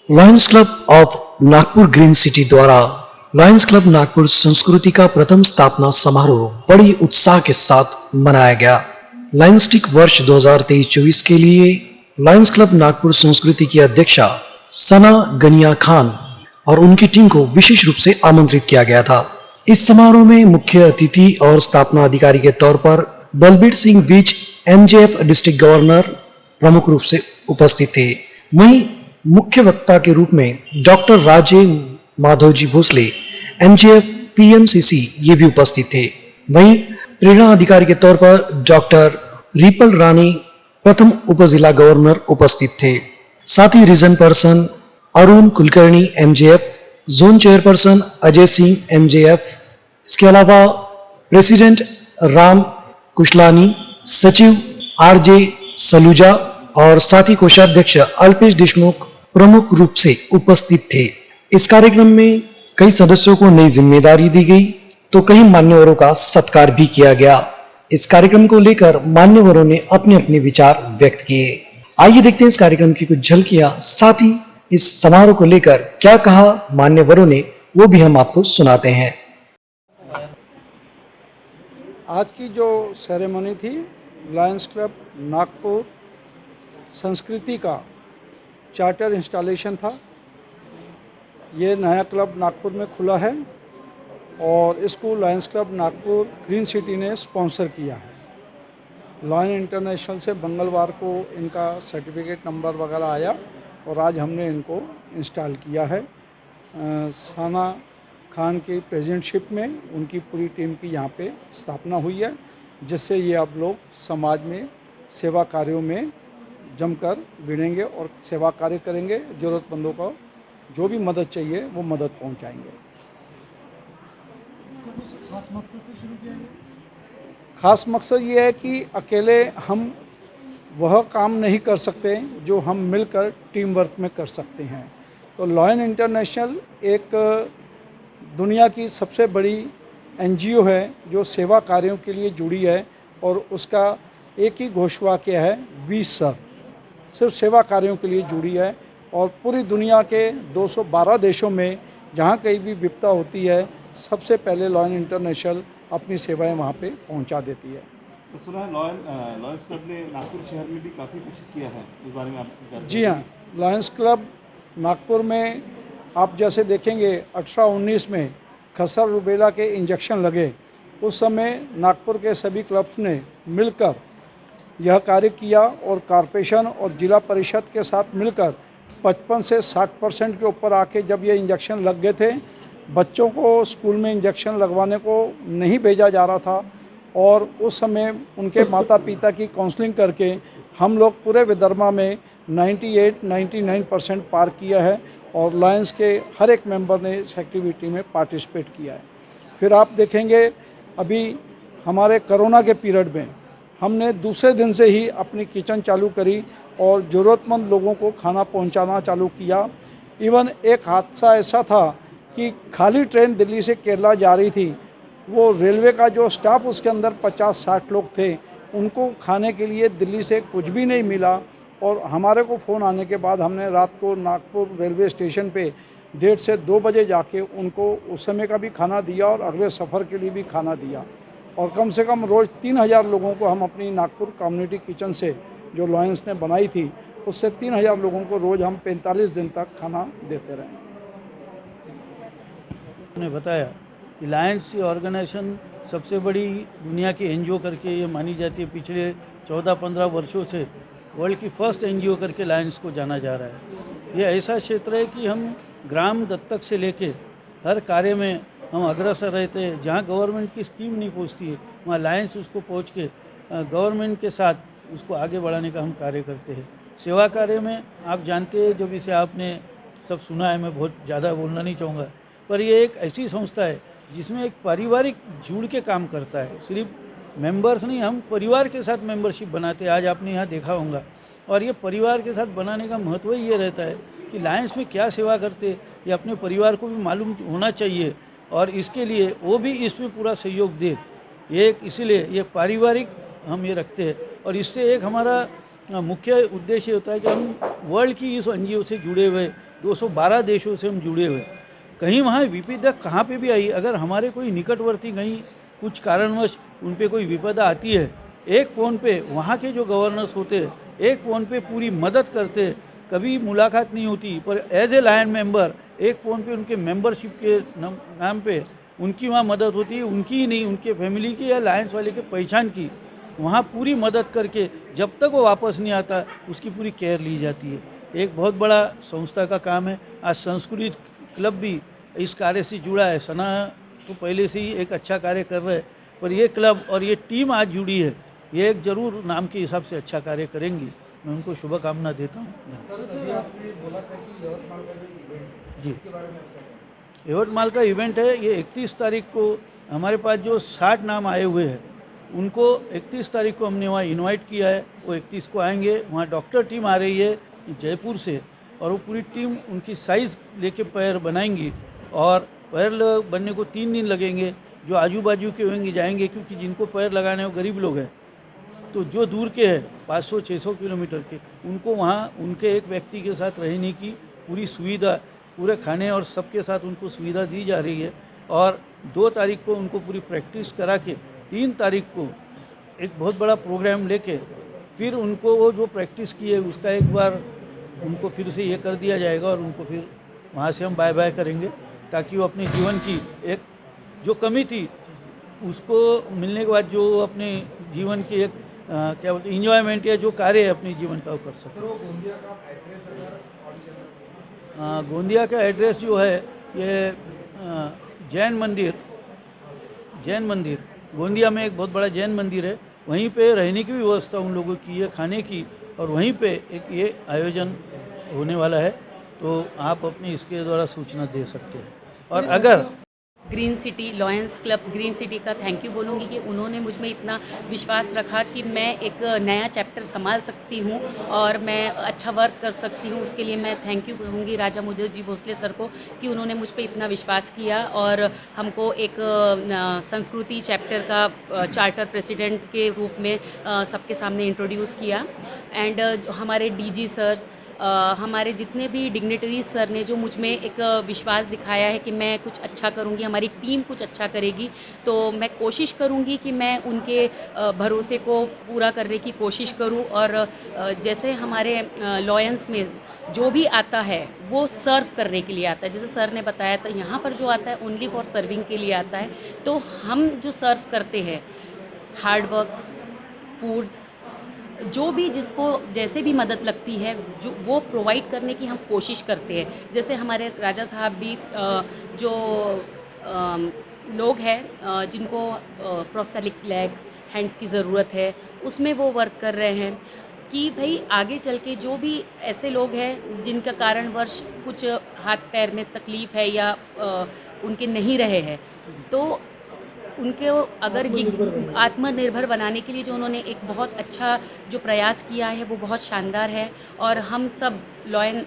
Lions club of Nagpur green city द्वारा Lions club Nagpur संस्कृति का प्रथम स्थापना समारोह बड़ी उत्साह के साथ मनाया गया। लायंस टिक वर्ष 2023-24 के लिए लायंस क्लब नागपुर संस्कृति की अध्यक्षा सना गनिया खान और उनकी टीम को विशेष रूप से आमंत्रित किया गया था। इस समारोह में मुख्य अतिथि और स्थापना अधिकारी के तौर पर Balbir Singh Vij MJF district governor प्रमुख रूप से उपस्थित थे। वहीं मुख्य वक्ता के रूप में डॉक्टर राजेव माधवजी भोसले एमजेएफ पीएमसीसी ये भी उपस्थित थे। वहीं प्रेरणा अधिकारी के तौर पर डॉक्टर रिपल रानी प्रथम उप जिला गवर्नर उपस्थित थे। साथ ही region person Arun Kulkarni MJF, zone chairperson Ajay Singh MJF, इसके अलावा प्रेसिडेंट राम कुशलानी, सचिव आरजे सलूजा और साथ ही कोषाध्यक्ष अल्पेश देशमुख प्रमुख रूप से उपस्थित थे। इस कार्यक्रम में कई सदस्यों को नई जिम्मेदारी दी गई तो कई मान्यवरों का सत्कार भी किया गया। इस कार्यक्रम को लेकर मान्यवरों ने अपने अपने विचार व्यक्त किए। आइए देखते हैं इस कार्यक्रम की कुछ झलकियां, साथ ही इस समारोह को लेकर क्या कहा मान्यवरों ने, वो भी हम आपको सुनाते हैं। आज की जो सेरेमनी थी लायंस क्लब नागपुर संस्कृति का चार्टर इंस्टॉलेशन था। ये नया क्लब नागपुर में खुला है और इसको Lions club Nagpur green city ने स्पॉन्सर किया है। लायन इंटरनेशनल से मंगलवार को इनका सर्टिफिकेट नंबर वगैरह आया और आज हमने इनको इंस्टॉल किया है। साना खान की प्रेसिडेंटशिप में उनकी पूरी टीम की यहाँ पे स्थापना हुई है, जिससे ये अब लोग समाज में सेवा कार्यों में जमकर भिड़ेंगे और सेवा कार्य करेंगे। ज़रूरतमंदों को जो भी मदद चाहिए वो मदद पहुँचाएंगे। इसको कुछ खास मकसद से शुरू किया गया? खास मकसद ये है कि अकेले हम वह काम नहीं कर सकते जो हम मिलकर टीम वर्क में कर सकते हैं। तो लायन इंटरनेशनल एक दुनिया की सबसे बड़ी एनजीओ है जो सेवा कार्यों के लिए जुड़ी है और उसका एक ही घोषवाक्य है, वी सर्व। सिर्फ सेवा कार्यों के लिए जुड़ी है और पूरी दुनिया के 212 देशों में जहाँ कहीं भी विपदा होती है सबसे पहले लायन इंटरनेशनल अपनी सेवाएं वहाँ पे पहुँचा देती है। तो सुना है लायंस क्लब ने नागपुर शहर में भी काफ़ी कुछ किया है, इस बारे में आप जानते हैं? जी हाँ, लायंस क्लब नागपुर में आप जैसे देखेंगे 18-19 में खसरा रूबेला के इंजेक्शन लगे, उस समय नागपुर के सभी क्लब्स ने मिलकर यह कार्य किया और कॉरपोरेशन और जिला परिषद के साथ मिलकर 55 से 60% के ऊपर आके जब ये इंजेक्शन लग गए थे, बच्चों को स्कूल में इंजेक्शन लगवाने को नहीं भेजा जा रहा था और उस समय उनके माता पिता की काउंसलिंग करके हम लोग पूरे विदर्भा में 98-99% पार किया है और लायंस के हर एक मेंबर ने इस एक्टिविटी में पार्टिसिपेट किया है। फिर आप देखेंगे अभी हमारे कोरोना के पीरियड में हमने दूसरे दिन से ही अपनी किचन चालू करी और ज़रूरतमंद लोगों को खाना पहुंचाना चालू किया। इवन एक हादसा ऐसा था कि खाली ट्रेन दिल्ली से केरला जा रही थी, वो रेलवे का जो स्टाफ उसके अंदर 50-60 लोग थे, उनको खाने के लिए दिल्ली से कुछ भी नहीं मिला और हमारे को फ़ोन आने के बाद हमने रात को नागपुर रेलवे स्टेशन पे 1:30 से 2 बजे जाके उनको उस समय का भी खाना दिया और अगले सफ़र के लिए भी खाना दिया और कम से कम रोज़ 3000 लोगों को हम अपनी नागपुर कम्युनिटी किचन से जो लायंस ने बनाई थी उससे 3000 लोगों को रोज़ हम 45 दिन तक खाना देते रहे। ने बताया कि लायंस ऑर्गेनाइजेशन सबसे बड़ी दुनिया की एनजीओ करके ये मानी जाती है। पिछले 14-15 वर्षों से वर्ल्ड की फर्स्ट एनजीओ करके लायंस को जाना जा रहा है। ये ऐसा क्षेत्र है कि हम ग्राम दत्तक से लेके हर कार्य में हम अग्रसर रहते हैं। जहाँ गवर्नमेंट की स्कीम नहीं पहुँचती है वहाँ लायंस उसको पहुँच के गवर्नमेंट के साथ उसको आगे बढ़ाने का हम कार्य करते हैं। सेवा कार्य में आप जानते हैं, जो भी से आपने सब सुना है, मैं बहुत ज़्यादा बोलना नहीं चाहूँगा, पर ये एक ऐसी संस्था है जिसमें एक पारिवारिक जुड़ के काम करता है। सिर्फ मेंबर्स नहीं, हम परिवार के साथ मेंबरशिप बनाते हैं। आज आपने यहाँ देखा होगा और ये परिवार के साथ बनाने का महत्व ये रहता है कि लायंस में क्या सेवा करते ये अपने परिवार को भी मालूम होना चाहिए और इसके लिए वो भी इसमें पूरा सहयोग दे। ये इसीलिए ये पारिवारिक हम ये रखते हैं और इससे एक हमारा मुख्य उद्देश्य होता है कि हम वर्ल्ड की इस एनजीओ से जुड़े हुए 212 देशों से हम जुड़े हुए। कहीं वहाँ विपदा कहाँ पे भी आई, अगर हमारे कोई निकटवर्ती कहीं कुछ कारणवश उन पे कोई विपदा आती है, एक फ़ोन पे वहाँ के जो गवर्नर्स होते हैं एक फ़ोन पे पूरी मदद करते। कभी मुलाकात नहीं होती पर एज ए लायन मेंबर एक फ़ोन पे उनके मेंबरशिप के नाम पे उनकी वहाँ मदद होती है, उनकी ही नहीं उनके फैमिली की या लायंस वाले के पहचान की वहाँ पूरी मदद करके जब तक वो वापस नहीं आता उसकी पूरी केयर ली जाती है। एक बहुत बड़ा संस्था का काम है। आज संस्कृत क्लब भी इस कार्य से जुड़ा है। सना तो पहले से ही एक अच्छा कार्य कर रहे हैं पर ये क्लब और ये टीम आज जुड़ी है, ये एक ज़रूर नाम के हिसाब से अच्छा कार्य करेंगी। मैं उनको शुभकामना देता हूँ। जी, यवतमाल का इवेंट है, ये 31 तारीख को हमारे पास जो 60 नाम आए हुए हैं उनको 31 तारीख को हमने वहाँ इनवाइट किया है। वो 31 को आएंगे। वहाँ डॉक्टर टीम आ रही है जयपुर से और वो पूरी टीम उनकी साइज़ लेके पैर बनाएंगी और पैर बनने को 3 दिन लगेंगे। जो आजू बाजू के होंगे जाएंगे क्योंकि जिनको पैर लगाने वो गरीब लोग हैं, तो जो दूर के हैं 500-600 किलोमीटर के उनको वहाँ उनके एक व्यक्ति के साथ रहने की पूरी सुविधा, पूरे खाने और सबके साथ उनको सुविधा दी जा रही है। और 2 तारीख को उनको पूरी प्रैक्टिस करा के 3 तारीख को एक बहुत बड़ा प्रोग्राम लेके फिर उनको वो जो प्रैक्टिस की है उसका एक बार उनको फिर से ये कर दिया जाएगा और उनको फिर वहाँ से हम बाय बाय करेंगे ताकि वो अपने जीवन की एक जो कमी थी उसको मिलने के बाद जो अपने जीवन की एक क्या बोलते इंजॉयमेंट या जो कार्य है अपने जीवन का वो कर सकते। गोंदिया का एड्रेस जो है ये जैन मंदिर गोंदिया में एक बहुत बड़ा जैन मंदिर है, वहीं पे रहने की भी व्यवस्था उन लोगों की है, खाने की, और वहीं पे एक ये आयोजन होने वाला है। तो आप अपने इसके द्वारा सूचना दे सकते हैं। और अगर green city lions club green city का थैंक यू बोलूँगी कि उन्होंने मुझ में इतना विश्वास रखा कि मैं एक नया चैप्टर संभाल सकती हूँ और मैं अच्छा वर्क कर सकती हूँ। उसके लिए मैं थैंक यू कहूँगी राजा मुझे जी भोसले सर को कि उन्होंने मुझ पे इतना विश्वास किया और हमको एक संस्कृति चैप्टर का चार्टर प्रेसिडेंट के रूप में सबके सामने इंट्रोड्यूस किया। एंड हमारे डीजी सर हमारे जितने भी डिग्नेटरीज सर ने जो मुझ में एक विश्वास दिखाया है कि मैं कुछ अच्छा करूंगी, हमारी टीम कुछ अच्छा करेगी, तो मैं कोशिश करूंगी कि मैं उनके भरोसे को पूरा करने की कोशिश करूं। और जैसे हमारे लॉयंस में जो भी आता है वो सर्व करने के लिए आता है, जैसे सर ने बताया था यहाँ पर जो आता है ओनली फॉर सर्विंग के लिए आता है। तो हम जो सर्व करते हैं हार्ड वर्क्स फूड्स जो भी जिसको जैसे भी मदद लगती है जो वो प्रोवाइड करने की हम कोशिश करते हैं। जैसे हमारे राजा साहब भी जो लोग हैं जिनको प्रोस्थेटिक लेग्स हैंड्स की ज़रूरत है उसमें वो वर्क कर रहे हैं कि भाई आगे चल के जो भी ऐसे लोग हैं जिनका कारणवश कुछ हाथ पैर में तकलीफ़ है या उनके नहीं रहे हैं, तो उनके अगर आत्मनिर्भर बनाने के लिए जो उन्होंने एक बहुत अच्छा जो प्रयास किया है वो बहुत शानदार है। और हम सब लॉयन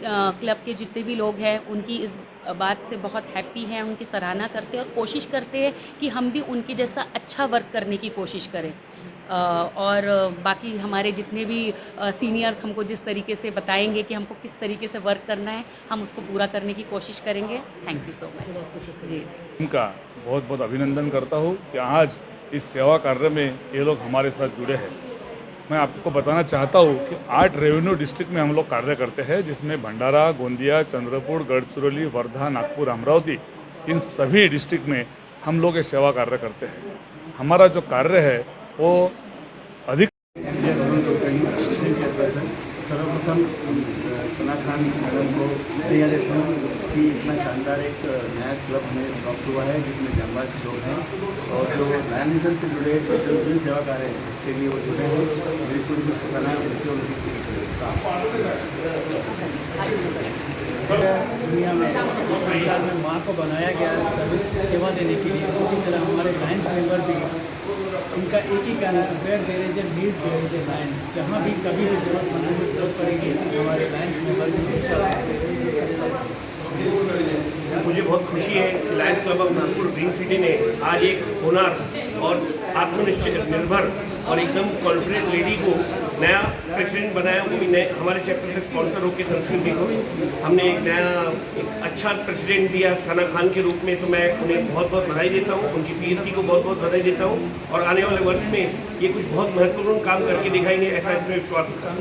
क्लब के जितने भी लोग हैं उनकी इस बात से बहुत हैप्पी हैं, उनकी सराहना करते हैं और कोशिश करते हैं कि हम भी उनके जैसा अच्छा वर्क करने की कोशिश करें। और बाकी हमारे जितने भी सीनियर्स हमको जिस तरीके से बताएंगे कि हमको किस तरीके से वर्क करना है हम उसको पूरा करने की कोशिश करेंगे। Thank you so much. जी इनका बहुत बहुत अभिनंदन करता हूँ कि आज इस सेवा कार्य में ये लोग हमारे साथ जुड़े हैं। मैं आपको बताना चाहता हूँ कि 8 रेवेन्यू डिस्ट्रिक्ट में हम लोग कार्य करते हैं, जिसमें भंडारा, गोंदिया, चंद्रपुर, गढ़चिरौली, वर्धा, नागपुर, अमरावती, इन सभी डिस्ट्रिक्ट में हम लोग ये सेवा कार्य करते हैं। हमारा जो कार्य है वो अधिक सर्वप्रथम सना खान मैडम को तैयार देता हूँ कि इतना शानदार एक नया क्लब हमें प्राप्त हुआ है जिसमें जांबाज लोग हैं और जो लायन मिशन से जुड़े जो भी सेवा कार्य है इसके लिए वो जुड़े हैं। बिल्कुल भी सुखाना उनकी दुनिया में इस संसार में माँ को बनाया गया सर्विस सेवा देने के लिए, उसी तरह हमारे लायंस मेंबर भी इनका एक ही कहना है where there is a need there is a lion. जहाँ भी कभी भी जरूरतमंदों को जरूरत पड़ेगी हमारे लायंस मेंबर से मुझे बहुत खुशी है कि Lions club of Nagpur green city ने आज एक हुनर और आत्मनिर्भर और एकदम कॉन्फिडेंट लेडी को नया प्रेसिडेंट बनाया, वो भी नए हमारे चैप्टर से स्पॉन्सर होकर संस्कृति को हमने एक अच्छा प्रेसिडेंट दिया सना खान के रूप में। तो मैं उन्हें बहुत बहुत बधाई देता हूँ, उनकी पीएचडी को बहुत बहुत बधाई देता हूँ और आने वाले वर्ष में ये कुछ बहुत महत्वपूर्ण काम करके दिखाएंगे, ऐसा इसमें विश्वास है।